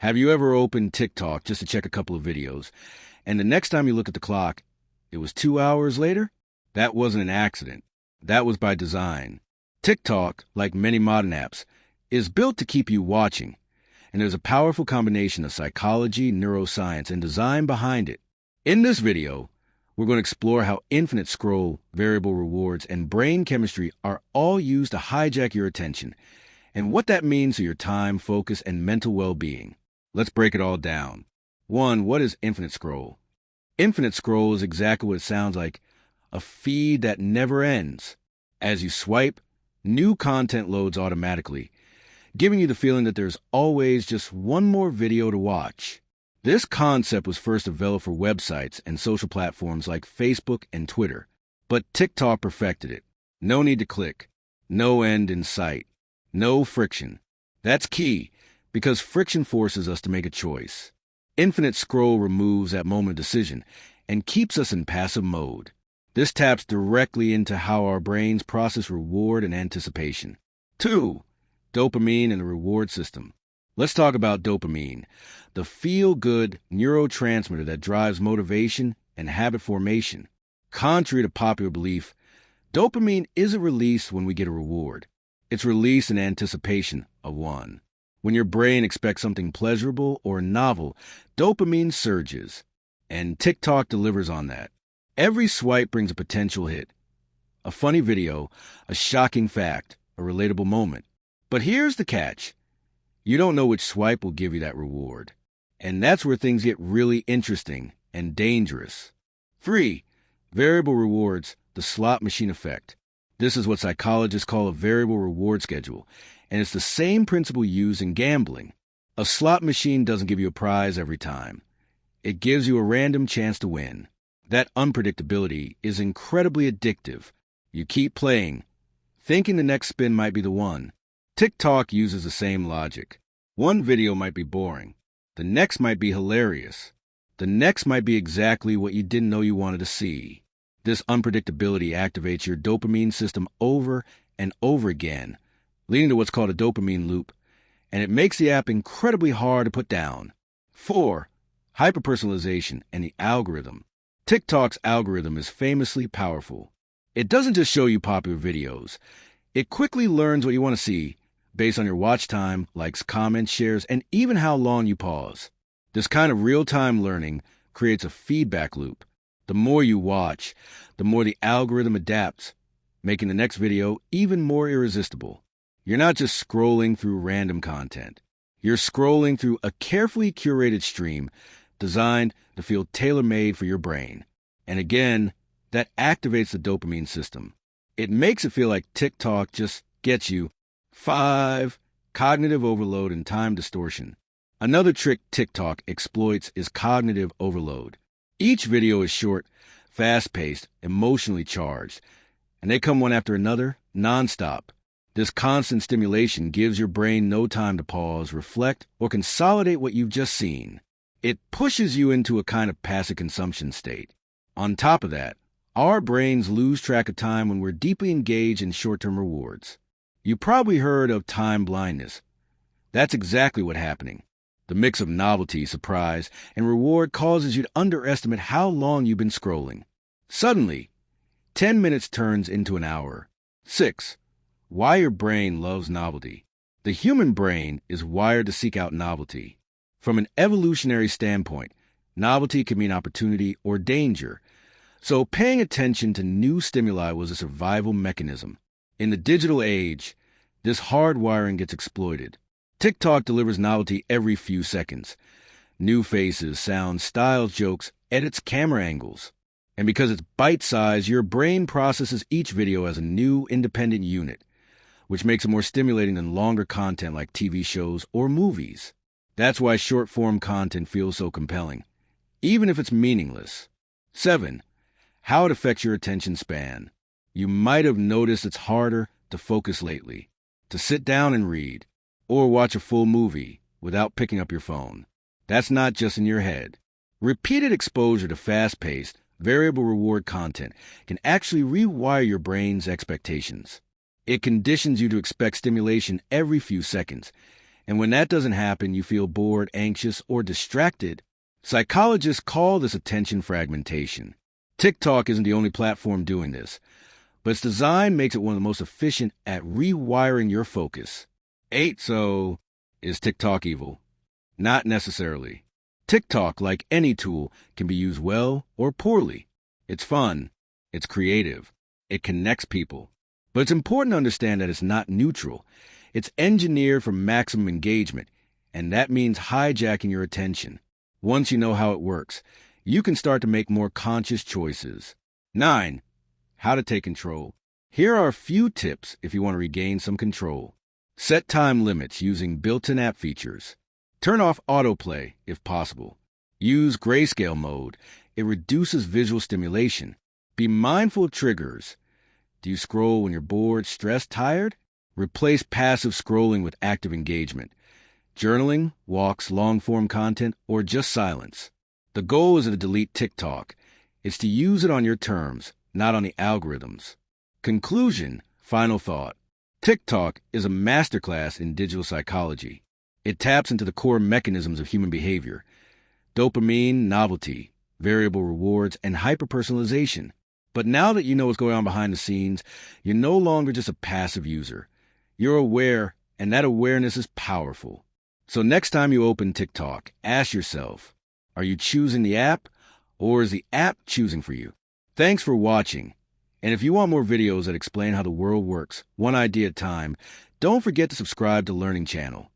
Have you ever opened TikTok just to check a couple of videos, and the next time you look at the clock, it was 2 hours later? That wasn't an accident. That was by design. TikTok, like many modern apps, is built to keep you watching, and there's a powerful combination of psychology, neuroscience, and design behind it. In this video, we're going to explore how infinite scroll, variable rewards, and brain chemistry are all used to hijack your attention, and what that means to your time, focus, and mental well-being. Let's break it all down. 1. What is infinite scroll? Infinite scroll is exactly what it sounds like, a feed that never ends. As you swipe, new content loads automatically, giving you the feeling that there's always just one more video to watch. This concept was first developed for websites and social platforms like Facebook and Twitter, but TikTok perfected it. No need to click, no end in sight, no friction. That's key, because friction forces us to make a choice. Infinite scroll removes that moment of decision and keeps us in passive mode. This taps directly into how our brains process reward and anticipation. 2. Dopamine and the reward system. Let's talk about dopamine, the feel-good neurotransmitter that drives motivation and habit formation. Contrary to popular belief, dopamine isn't released when we get a reward. It's released in anticipation of one. When your brain expects something pleasurable or novel, dopamine surges, and TikTok delivers on that. Every swipe brings a potential hit, a funny video, a shocking fact, a relatable moment. But here's the catch. You don't know which swipe will give you that reward. And that's where things get really interesting and dangerous. 3. Variable rewards, the slot machine effect. This is what psychologists call a variable reward schedule, and it's the same principle used in gambling. A slot machine doesn't give you a prize every time. It gives you a random chance to win. That unpredictability is incredibly addictive. You keep playing, thinking the next spin might be the one. TikTok uses the same logic. One video might be boring. The next might be hilarious. The next might be exactly what you didn't know you wanted to see. This unpredictability activates your dopamine system over and over again, leading to what's called a dopamine loop, and it makes the app incredibly hard to put down. 4. Hyperpersonalization and the algorithm. TikTok's algorithm is famously powerful. It doesn't just show you popular videos. It quickly learns what you want to see based on your watch time, likes, comments, shares, and even how long you pause. This kind of real-time learning creates a feedback loop. The more you watch, the more the algorithm adapts, making the next video even more irresistible. You're not just scrolling through random content. You're scrolling through a carefully curated stream designed to feel tailor-made for your brain. And again, that activates the dopamine system. It makes it feel like TikTok just gets you. 5. Cognitive overload and time distortion. Another trick TikTok exploits is cognitive overload. Each video is short, fast-paced, emotionally charged, and they come one after another, nonstop. This constant stimulation gives your brain no time to pause, reflect, or consolidate what you've just seen. It pushes you into a kind of passive consumption state. On top of that, our brains lose track of time when we're deeply engaged in short-term rewards. You probably heard of time blindness. That's exactly what's happening. The mix of novelty, surprise, and reward causes you to underestimate how long you've been scrolling. Suddenly, 10 minutes turns into an hour. 6. Why your brain loves novelty. The human brain is wired to seek out novelty. From an evolutionary standpoint, novelty can mean opportunity or danger. So paying attention to new stimuli was a survival mechanism. In the digital age, this hardwiring gets exploited. TikTok delivers novelty every few seconds. New faces, sounds, styles, jokes, edits, camera angles. And because it's bite-sized, your brain processes each video as a new independent unit, which makes it more stimulating than longer content like TV shows or movies. That's why short-form content feels so compelling, even if it's meaningless. 7. How it affects your attention span. You might have noticed it's harder to focus lately, to sit down and read, or watch a full movie without picking up your phone. That's not just in your head. Repeated exposure to fast-paced, variable reward content can actually rewire your brain's expectations. It conditions you to expect stimulation every few seconds, And when that doesn't happen, you feel bored, anxious, or distracted. Psychologists call this attention fragmentation. TikTok isn't the only platform doing this, but its design makes it one of the most efficient at rewiring your focus. 8. So, is TikTok evil? Not necessarily. TikTok, like any tool, can be used well or poorly. It's fun. It's creative. It connects people. But it's important to understand that it's not neutral. It's engineered for maximum engagement, and that means hijacking your attention. Once you know how it works, you can start to make more conscious choices. 9. How to take control. Here are a few tips if you want to regain some control. Set time limits using built-in app features. Turn off autoplay if possible. Use grayscale mode. It reduces visual stimulation. Be mindful of triggers. Do you scroll when you're bored, stressed, tired? Replace passive scrolling with active engagement. Journaling, walks, long-form content, or just silence. The goal isn't to delete TikTok. It's to use it on your terms, not on the algorithms. Conclusion, final thought. TikTok is a masterclass in digital psychology. It taps into the core mechanisms of human behavior: dopamine, novelty, variable rewards, and hyperpersonalization. But now that you know what's going on behind the scenes, you're no longer just a passive user. You're aware, and that awareness is powerful. So next time you open TikTok, ask yourself, are you choosing the app, or is the app choosing for you? Thanks for watching. And if you want more videos that explain how the world works, one idea at a time, don't forget to subscribe to Learning Channel.